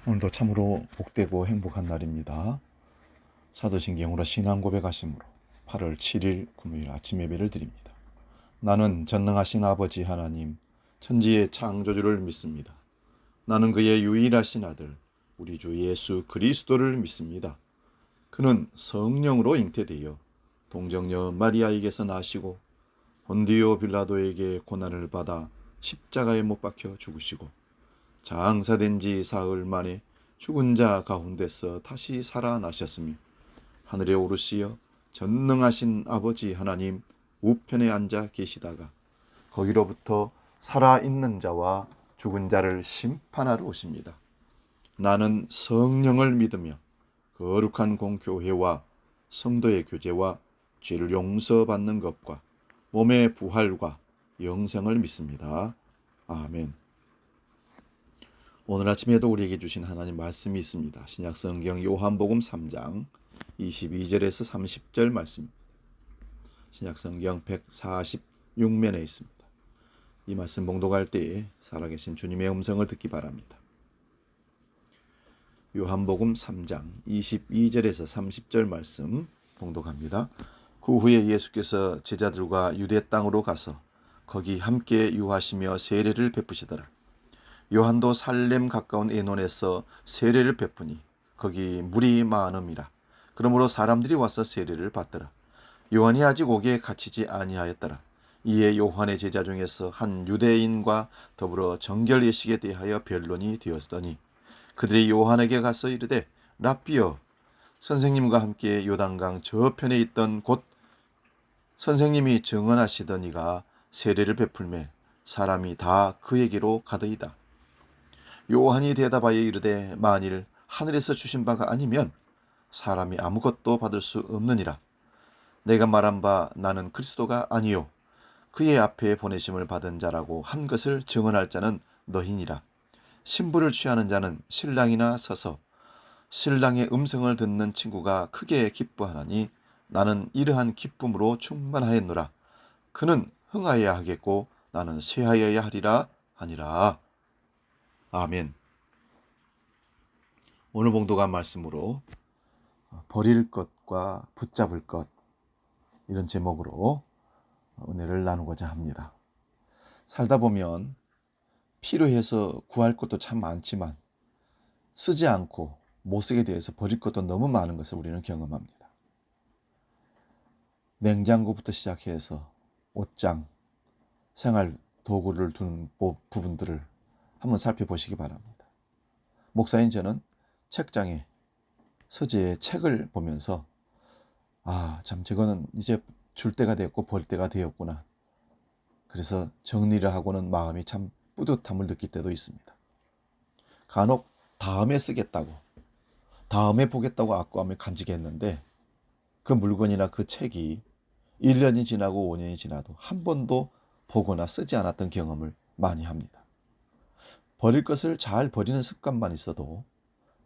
오늘도 참으로 복되고 행복한 날입니다. 사도신경으로 신앙 고백하심으로 8월 7일 금요일 아침 예배를 드립니다. 나는 전능하신 아버지 하나님, 천지의 창조주를 믿습니다. 나는 그의 유일하신 아들, 우리 주 예수 그리스도를 믿습니다. 그는 성령으로 잉태되어 동정녀 마리아에게서 나시고 본디오 빌라도에게 고난을 받아 십자가에 못 박혀 죽으시고 장사된 지 사흘 만에 죽은 자 가운데서 다시 살아나셨으며 하늘에 오르시어 전능하신 아버지 하나님 우편에 앉아 계시다가 거기로부터 살아있는 자와 죽은 자를 심판하러 오십니다. 나는 성령을 믿으며 거룩한 공교회와 성도의 교제와 죄를 용서받는 것과 몸의 부활과 영생을 믿습니다. 아멘. 오늘 아침에도 우리에게 주신 하나님 말씀이 있습니다. 신약성경 요한복음 3장 22절에서 30절 말씀입니다. 신약성경 146면에 있습니다. 이 말씀 봉독할 때에 살아계신 주님의 음성을 듣기 바랍니다. 요한복음 3장 22절에서 30절 말씀 봉독합니다. 그 후에 예수께서 제자들과 유대 땅으로 가서 거기 함께 유하시며 세례를 베푸시더라. 요한도 살렘 가까운 에논에서 세례를 베푸니 거기 물이 많음이라. 그러므로 사람들이 와서 세례를 받더라. 요한이 아직 옥에 갇히지 아니하였더라. 이에 요한의 제자 중에서 한 유대인과 더불어 정결 예식에 대하여 변론이 되었더니 그들이 요한에게 가서 이르되 랍비여, 선생님과 함께 요단강 저편에 있던 곧 선생님이 증언하시던 이가 세례를 베풀매 사람이 다 그에게로 가더이다. 요한이 대답하여 이르되 만일 하늘에서 주신 바가 아니면 사람이 아무것도 받을 수 없느니라. 내가 말한 바 나는 그리스도가 아니요 그의 앞에 보내심을 받은 자라고 한 것을 증언할 자는 너희니라. 신부를 취하는 자는 신랑이나 서서 신랑의 음성을 듣는 친구가 크게 기뻐하나니 나는 이러한 기쁨으로 충만하였노라. 그는 흥하여야 하겠고 나는 쇠하여야 하리라 하니라. 아멘. 오늘 봉독한 말씀으로 버릴 것과 붙잡을 것, 이런 제목으로 은혜를 나누고자 합니다. 살다 보면 필요해서 구할 것도 참 많지만 쓰지 않고 못 쓰게 되어서 버릴 것도 너무 많은 것을 우리는 경험합니다. 냉장고부터 시작해서 옷장, 생활 도구를 둔 부분들을 한번 살펴보시기 바랍니다. 목사인 저는 책장에 서재에 책을 보면서 참 저거는 이제 줄 때가 되었고 버릴 때가 되었구나. 그래서 정리를 하고는 마음이 참 뿌듯함을 느낄 때도 있습니다. 간혹 다음에 쓰겠다고, 다음에 보겠다고 악구함을 간직했는데 그 물건이나 그 책이 1년이 지나고 5년이 지나도 한 번도 보거나 쓰지 않았던 경험을 많이 합니다. 버릴 것을 잘 버리는 습관만 있어도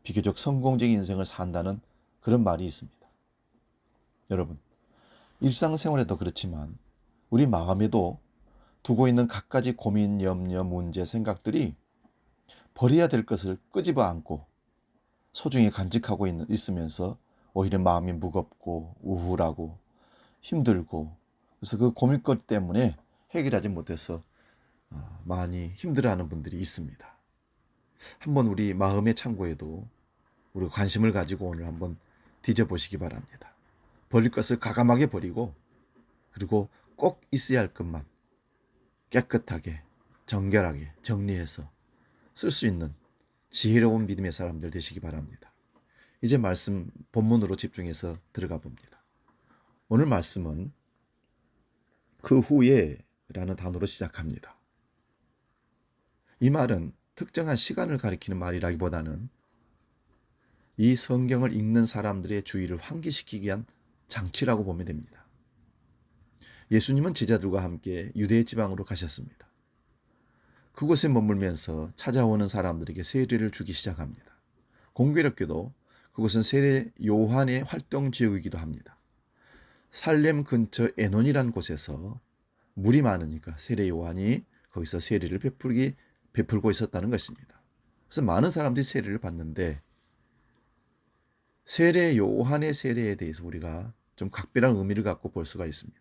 비교적 성공적인 인생을 산다는 그런 말이 있습니다. 여러분, 일상생활에도 그렇지만 우리 마음에도 두고 있는 갖가지 고민, 염려, 문제, 생각들이 버려야 될 것을 끄집어 안고 소중히 간직하고 있으면서 오히려 마음이 무겁고 우울하고 힘들고, 그래서 그 고민거리 때문에 해결하지 못해서 많이 힘들어하는 분들이 있습니다. 한번 우리 마음의 창고에도 우리 관심을 가지고 오늘 한번 뒤져보시기 바랍니다. 버릴 것을 과감하게 버리고, 그리고 꼭 있어야 할 것만 깨끗하게 정결하게 정리해서 쓸 수 있는 지혜로운 믿음의 사람들 되시기 바랍니다. 이제 말씀 본문으로 집중해서 들어가 봅니다. 오늘 말씀은 그 후에 라는 단어로 시작합니다. 이 말은 특정한 시간을 가리키는 말이라기보다는 이 성경을 읽는 사람들의 주의를 환기시키기 위한 장치라고 보면 됩니다. 예수님은 제자들과 함께 유대 지방으로 가셨습니다. 그곳에 머물면서 찾아오는 사람들에게 세례를 주기 시작합니다. 공교롭게도 그곳은 세례 요한의 활동 지역이기도 합니다. 살렘 근처 에논이란 곳에서 물이 많으니까 세례 요한이 거기서 세례를 베풀고 있었다는 것입니다. 그래서 많은 사람들이 세례를 받는데 세례 요한의 세례에 대해서 우리가 좀 각별한 의미를 갖고 볼 수가 있습니다.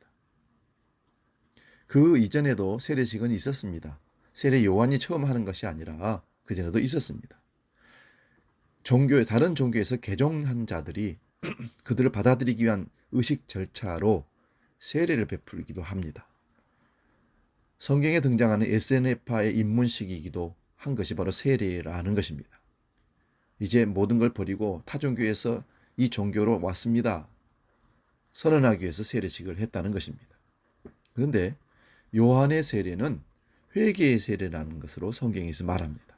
그 이전에도 세례식은 있었습니다. 세례 요한이 처음 하는 것이 아니라 그전에도 있었습니다. 다른 종교에서 개종한 자들이 그들을 받아들이기 위한 의식 절차로 세례를 베풀기도 합니다. 성경에 등장하는 SNF파의 입문식이기도 한 것이 바로 세례라는 것입니다. 이제 모든 걸 버리고 타종교에서 이 종교로 왔습니다. 선언하기 위해서 세례식을 했다는 것입니다. 그런데 요한의 세례는 회개의 세례라는 것으로 성경에서 말합니다.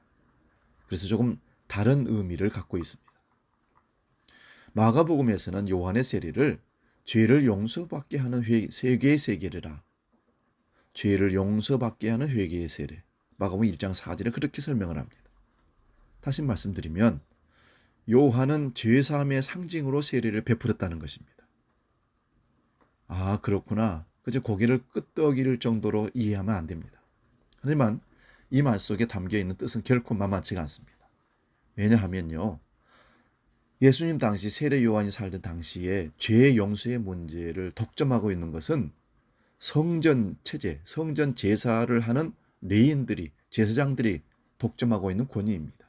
그래서 조금 다른 의미를 갖고 있습니다. 마가복음에서는 요한의 세례를 죄를 용서받게 하는 회개의 세례라, 죄를 용서받게 하는 회개의 세례, 마가복음 1장 4절에 그렇게 설명을 합니다. 다시 말씀드리면 요한은 죄사함의 상징으로 세례를 베풀었다는 것입니다. 아, 그렇구나. 그저 고개를 끄덕일 정도로 이해하면 안 됩니다. 하지만 이 말 속에 담겨있는 뜻은 결코 만만치가 않습니다. 왜냐하면요, 예수님 당시 세례 요한이 살던 당시에 죄 용서의 문제를 독점하고 있는 것은 성전 체제, 성전 제사를 하는 레인들이, 제사장들이 독점하고 있는 권위입니다.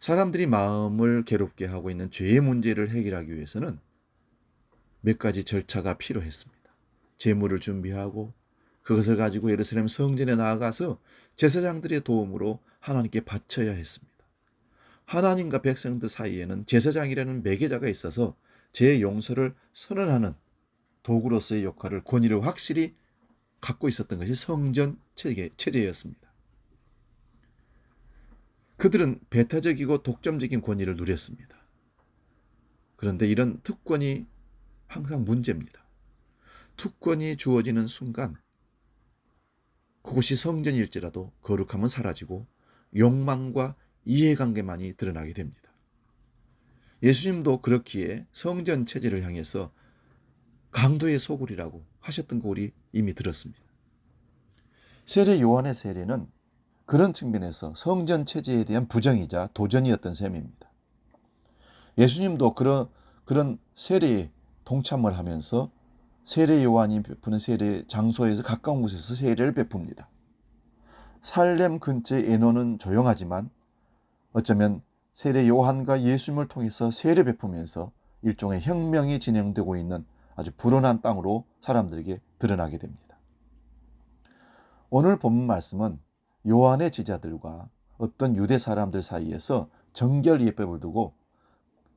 사람들이 마음을 괴롭게 하고 있는 죄의 문제를 해결하기 위해서는 몇 가지 절차가 필요했습니다. 제물을 준비하고 그것을 가지고 예루살렘 성전에 나아가서 제사장들의 도움으로 하나님께 바쳐야 했습니다. 하나님과 백성들 사이에는 제사장이라는 매개자가 있어서 죄 용서를 선언하는 도구로서의 역할을, 권위를 확실히 갖고 있었던 것이 성전 체제였습니다. 그들은 배타적이고 독점적인 권위를 누렸습니다. 그런데 이런 특권이 항상 문제입니다. 특권이 주어지는 순간 그곳이 성전일지라도 거룩함은 사라지고 욕망과 이해관계만이 드러나게 됩니다. 예수님도 그렇기에 성전 체제를 향해서 강도의 소굴이라고 하셨던 거 우리 이미 들었습니다. 세례 요한의 세례는 그런 측면에서 성전 체제에 대한 부정이자 도전이었던 셈입니다. 예수님도 그런 세례에 동참을 하면서 세례 요한이 베푸는 세례 장소에서 가까운 곳에서 세례를 베풉니다. 살렘 근처의 에노는 조용하지만 어쩌면 세례 요한과 예수님을 통해서 세례 베푸면서 일종의 혁명이 진행되고 있는 아주 불온한 땅으로 사람들에게 드러나게 됩니다. 오늘 본문 말씀은 요한의 제자들과 어떤 유대 사람들 사이에서 정결 예법을 두고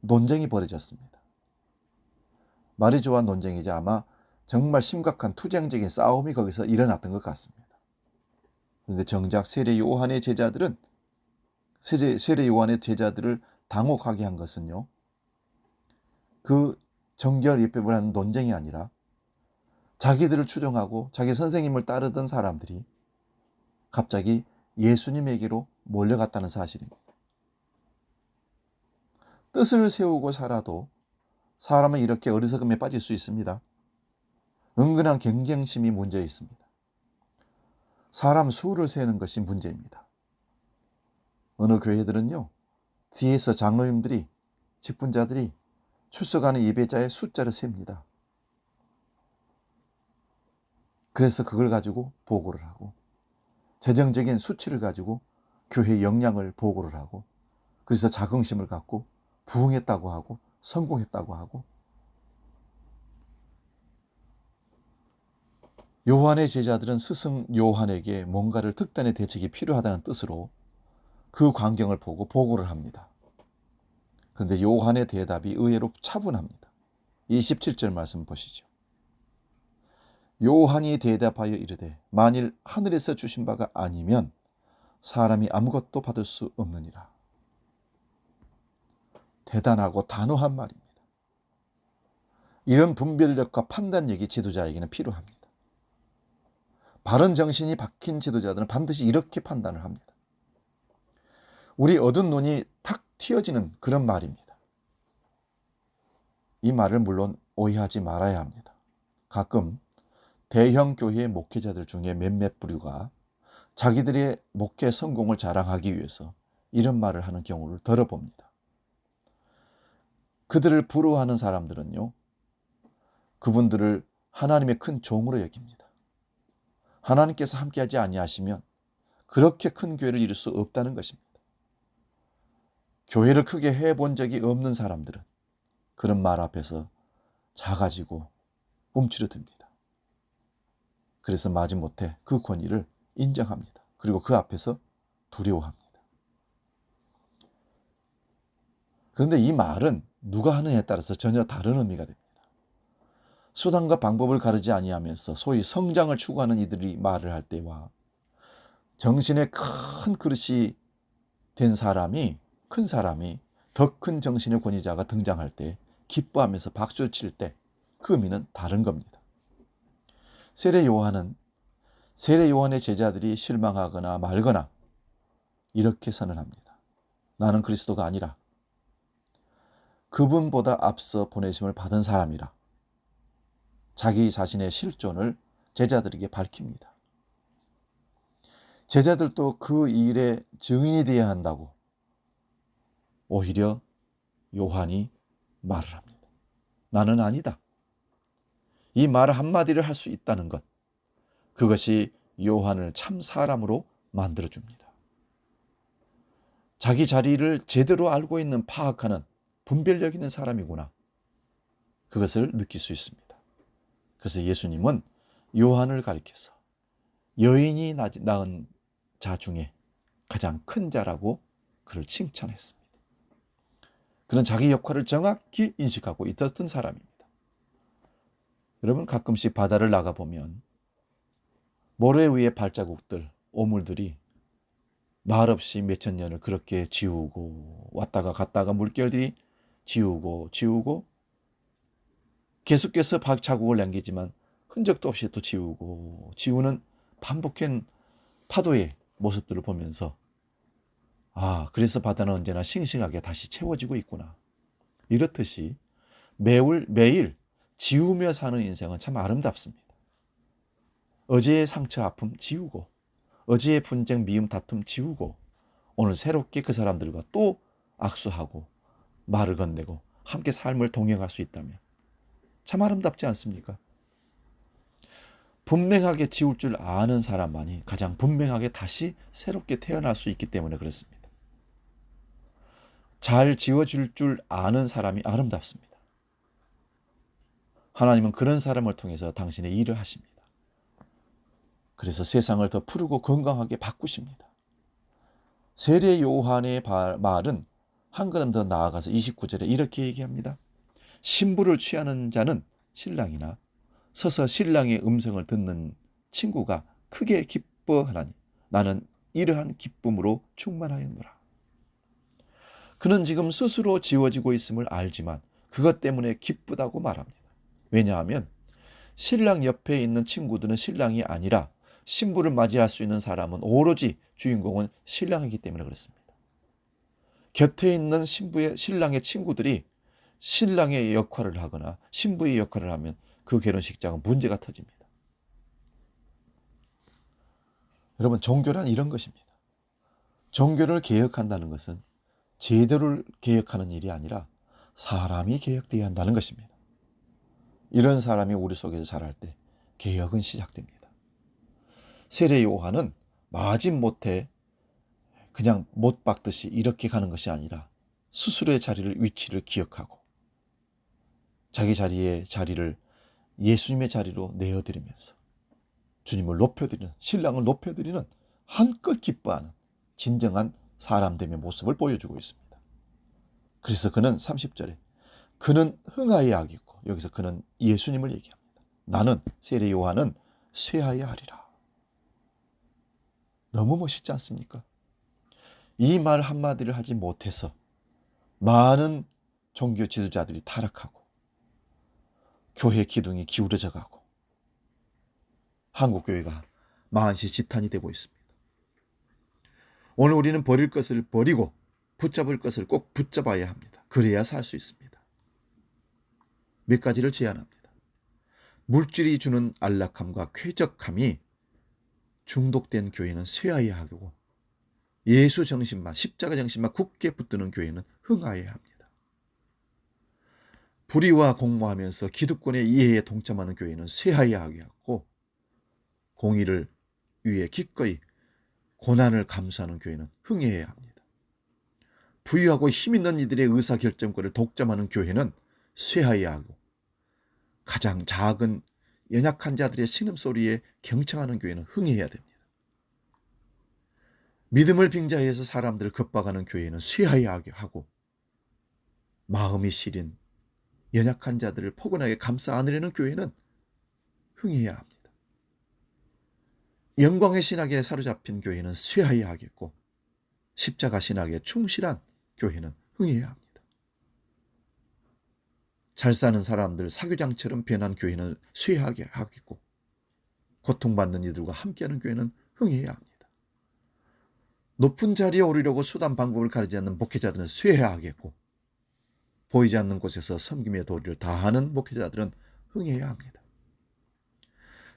논쟁이 벌어졌습니다. 말이 좋아 논쟁이지 아마 정말 심각한 투쟁적인 싸움이 거기서 일어났던 것 같습니다. 그런데 정작 세례 요한의 제자들을 당혹하게 한 것은요, 그 정결 예법을 하는 논쟁이 아니라 자기들을 추종하고 자기 선생님을 따르던 사람들이 갑자기 예수님에게로 몰려갔다는 사실입니다. 뜻을 세우고 살아도 사람은 이렇게 어리석음에 빠질 수 있습니다. 은근한 경쟁심이 문제 있습니다. 사람 수를 세는 것이 문제입니다. 어느 교회들은요, 뒤에서 장로님들이, 직분자들이 출석하는 예배자의 숫자를 셉니다. 그래서 그걸 가지고 보고를 하고, 재정적인 수치를 가지고 교회 역량을 보고를 하고, 그래서 자긍심을 갖고 부흥했다고 하고 성공했다고 하고, 요한의 제자들은 스승 요한에게 뭔가를 특단의 대책이 필요하다는 뜻으로 그 광경을 보고 보고를 합니다. 그런데 요한의 대답이 의외로 차분합니다. 27절 말씀 보시죠. 요한이 대답하여 이르되 만일 하늘에서 주신 바가 아니면 사람이 아무것도 받을 수 없느니라. 대단하고 단호한 말입니다. 이런 분별력과 판단력이 지도자에게는 필요합니다. 바른 정신이 박힌 지도자들은 반드시 이렇게 판단을 합니다. 우리 어두운 눈이 탁 튀어지는 그런 말입니다. 이 말을 물론 오해하지 말아야 합니다. 가끔 대형 교회의 목회자들 중에 몇몇 부류가 자기들의 목회 성공을 자랑하기 위해서 이런 말을 하는 경우를 들어봅니다. 그들을 부러워하는 사람들은요, 그분들을 하나님의 큰 종으로 여깁니다. 하나님께서 함께하지 아니하시면 그렇게 큰 교회를 이룰 수 없다는 것입니다. 교회를 크게 해본 적이 없는 사람들은 그런 말 앞에서 작아지고 움츠러듭니다. 그래서 마지못해 그 권위를 인정합니다. 그리고 그 앞에서 두려워합니다. 그런데 이 말은 누가 하느냐에 따라서 전혀 다른 의미가 됩니다. 수단과 방법을 가르지 아니하면서 소위 성장을 추구하는 이들이 말을 할 때와 정신의 큰 그릇이 된 사람이, 큰 사람이 더 큰 정신의 권위자가 등장할 때 기뻐하면서 박수를 칠 때 그 의미는 다른 겁니다. 세례 요한의 제자들이 실망하거나 말거나 이렇게 선언합니다. 나는 그리스도가 아니라 그분보다 앞서 보내심을 받은 사람이라 자기 자신의 실존을 제자들에게 밝힙니다. 제자들도 그 일의 증인이 되어야 한다고 오히려 요한이 말을 합니다. 나는 아니다. 이 말 한마디를 할 수 있다는 것, 그것이 요한을 참 사람으로 만들어줍니다. 자기 자리를 제대로 알고 있는, 파악하는, 분별력 있는 사람이구나. 그것을 느낄 수 있습니다. 그래서 예수님은 요한을 가리켜서 여인이 낳은 자 중에 가장 큰 자라고 그를 칭찬했습니다. 그는 자기 역할을 정확히 인식하고 있었던 사람입니다. 여러분, 가끔씩 바다를 나가보면 모래 위의 발자국들, 오물들이 말없이 몇천 년을 그렇게 지우고 왔다가 갔다가 물결들이 지우고 계속해서 발자국을 남기지만 흔적도 없이 또 지우는 반복한 파도의 모습들을 보면서 그래서 바다는 언제나 싱싱하게 다시 채워지고 있구나. 이렇듯이 매일 지우며 사는 인생은 참 아름답습니다. 어제의 상처 아픔 지우고, 어제의 분쟁 미움 다툼 지우고, 오늘 새롭게 그 사람들과 또 악수하고 말을 건네고 함께 삶을 동행할 수 있다면 참 아름답지 않습니까? 분명하게 지울 줄 아는 사람만이 가장 분명하게 다시 새롭게 태어날 수 있기 때문에 그렇습니다. 잘 지워줄 줄 아는 사람이 아름답습니다. 하나님은 그런 사람을 통해서 당신의 일을 하십니다. 그래서 세상을 더 푸르고 건강하게 바꾸십니다. 세례 요한의 말은 한 걸음 더 나아가서 29절에 이렇게 얘기합니다. 신부를 취하는 자는 신랑이나 서서 신랑의 음성을 듣는 친구가 크게 기뻐하나니 나는 이러한 기쁨으로 충만하였노라. 그는 지금 스스로 지워지고 있음을 알지만 그것 때문에 기쁘다고 말합니다. 왜냐하면 신랑 옆에 있는 친구들은 신랑이 아니라 신부를 맞이할 수 있는 사람은 오로지 주인공은 신랑이기 때문에 그렇습니다. 곁에 있는 신랑의 친구들이 신랑의 역할을 하거나 신부의 역할을 하면 그 결혼식장은 문제가 터집니다. 여러분, 종교란 이런 것입니다. 종교를 개혁한다는 것은 제도를 개혁하는 일이 아니라 사람이 개혁되어야 한다는 것입니다. 이런 사람이 우리 속에서 자랄 때 개혁은 시작됩니다. 세례 요한은 마지못해 그냥 못 박듯이 이렇게 가는 것이 아니라 스스로의 위치를 기억하고 자기 자리를 예수님의 자리로 내어드리면서 주님을 높여드리는, 신랑을 높여드리는, 한껏 기뻐하는 진정한 사람됨의 모습을 보여주고 있습니다. 그래서 그는 30절에 그는 흥하여야 하겠고, 여기서 그는 예수님을 얘기합니다. 나는, 세례 요한은 쇠하여야 하리라. 너무 멋있지 않습니까? 이 말 한마디를 하지 못해서 많은 종교 지도자들이 타락하고 교회 기둥이 기울어져 가고 한국교회가 만시지탄이 되고 있습니다. 오늘 우리는 버릴 것을 버리고 붙잡을 것을 꼭 붙잡아야 합니다. 그래야 살 수 있습니다. 몇 가지를 제안합니다. 물질이 주는 안락함과 쾌적함이 중독된 교회는 쇠하여야 하고 예수 정신만, 십자가 정신만 굳게 붙드는 교회는 흥하여야 합니다. 불의와 공모하면서 기득권의 이해에 동참하는 교회는 쇠하여야 하고 공의를 위해 기꺼이 고난을 감수하는 교회는 흥해야 합니다. 부유하고 힘있는 이들의 의사결정권을 독점하는 교회는 쇠하여야 하고 가장 작은 연약한 자들의 신음소리에 경청하는 교회는 흥해야 됩니다. 믿음을 빙자해서 사람들을 겁박하는 교회는 쇠하여야 하고 마음이 시린 연약한 자들을 포근하게 감싸 안으려는 교회는 흥해야 합니다. 영광의 신학에 사로잡힌 교회는 쇠하여야 하겠고 십자가 신학에 충실한 교회는 흥해야 합니다. 잘 사는 사람들 사교장처럼 변한 교회는 쇠하게 하겠고 고통받는 이들과 함께하는 교회는 흥해야 합니다. 높은 자리에 오르려고 수단 방법을 가리지 않는 목회자들은 쇠해야 하겠고 보이지 않는 곳에서 섬김의 도리를 다하는 목회자들은 흥해야 합니다.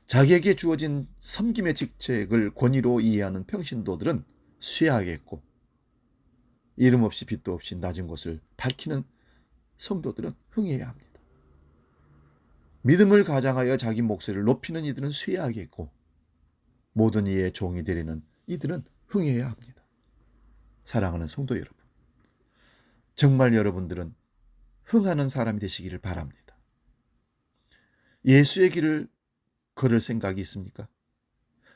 자기에게 주어진 섬김의 직책을 권위로 이해하는 평신도들은 쇠하겠고 이름 없이 빛도 없이 낮은 곳을 밝히는 성도들은 흥해야 합니다. 믿음을 가장하여 자기 목소리를 높이는 이들은 쇠하겠고 모든 이의 종이 되리는 이들은 흥해야 합니다. 사랑하는 성도 여러분, 정말 여러분들은 흥하는 사람이 되시기를 바랍니다. 예수의 길을 걸을 생각이 있습니까?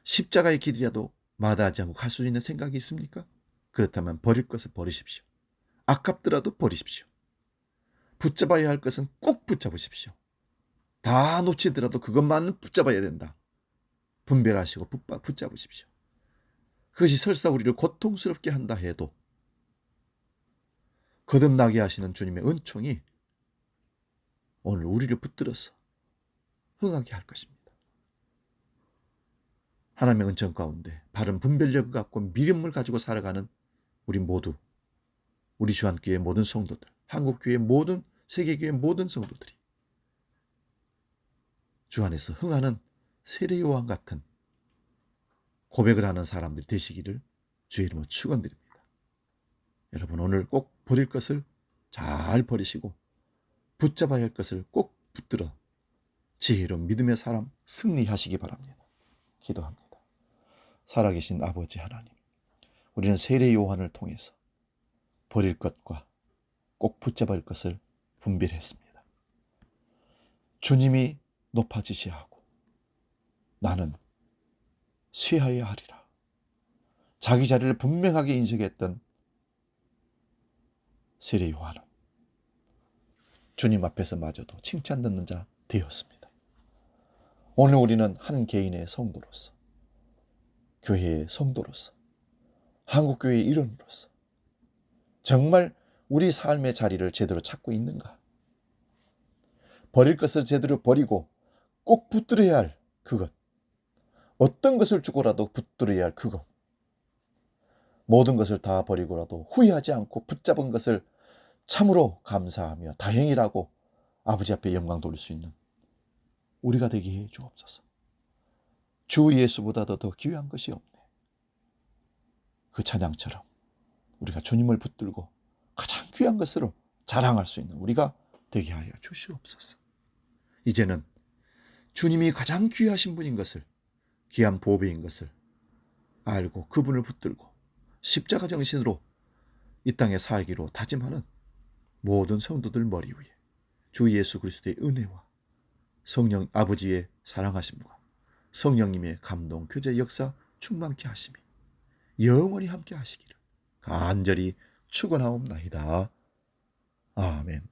십자가의 길이라도 마다하지 않고 갈 수 있는 생각이 있습니까? 그렇다면 버릴 것을 버리십시오. 아깝더라도 버리십시오. 붙잡아야 할 것은 꼭 붙잡으십시오. 다 놓치더라도 그것만은 붙잡아야 된다. 분별하시고 붙잡으십시오. 그것이 설사 우리를 고통스럽게 한다 해도 거듭나게 하시는 주님의 은총이 오늘 우리를 붙들어서 흥하게 할 것입니다. 하나님의 은총 가운데 바른 분별력을 갖고 믿음을 가지고 살아가는 우리 모두, 우리 주한교회 모든 성도들, 한국교회 모든, 세계교회 모든 성도들이 주 안에서 흥하는 세례요한 같은 고백을 하는 사람들이 되시기를 주의 이름으로 축원드립니다. 여러분 오늘 꼭 버릴 것을 잘 버리시고 붙잡아야 할 것을 꼭 붙들어 지혜로운 믿음의 사람 승리하시기 바랍니다. 기도합니다. 살아계신 아버지 하나님, 우리는 세례 요한을 통해서 버릴 것과 꼭 붙잡아야 할 것을 분별했습니다. 주님이 높아지셔야 하고 나는 쇠하여야 하리라. 자기 자리를 분명하게 인식했던 세례 요한은 주님 앞에서 마저도 칭찬 듣는 자 되었습니다. 오늘 우리는 한 개인의 성도로서, 교회의 성도로서, 한국교회의 일원으로서 정말 우리 삶의 자리를 제대로 찾고 있는가? 버릴 것을 제대로 버리고 꼭 붙들어야 할 그것, 어떤 것을 주고라도 붙들어야 할 그것, 모든 것을 다 버리고라도 후회하지 않고 붙잡은 것을 참으로 감사하며 다행이라고 아버지 앞에 영광 돌릴 수 있는 우리가 되게 해 주옵소서. 주 예수보다도 더 귀한 것이 없네. 그 찬양처럼 우리가 주님을 붙들고 가장 귀한 것으로 자랑할 수 있는 우리가 되게 하여 주시옵소서. 이제는 주님이 가장 귀하신 분인 것을, 귀한 보배인 것을 알고 그분을 붙들고 십자가 정신으로 이 땅에 살기로 다짐하는 모든 성도들 머리 위에 주 예수 그리스도의 은혜와 성령 아버지의 사랑하심과 성령님의 감동, 교제, 역사 충만케 하심이 영원히 함께 하시기를 간절히 축원하옵나이다. 아멘.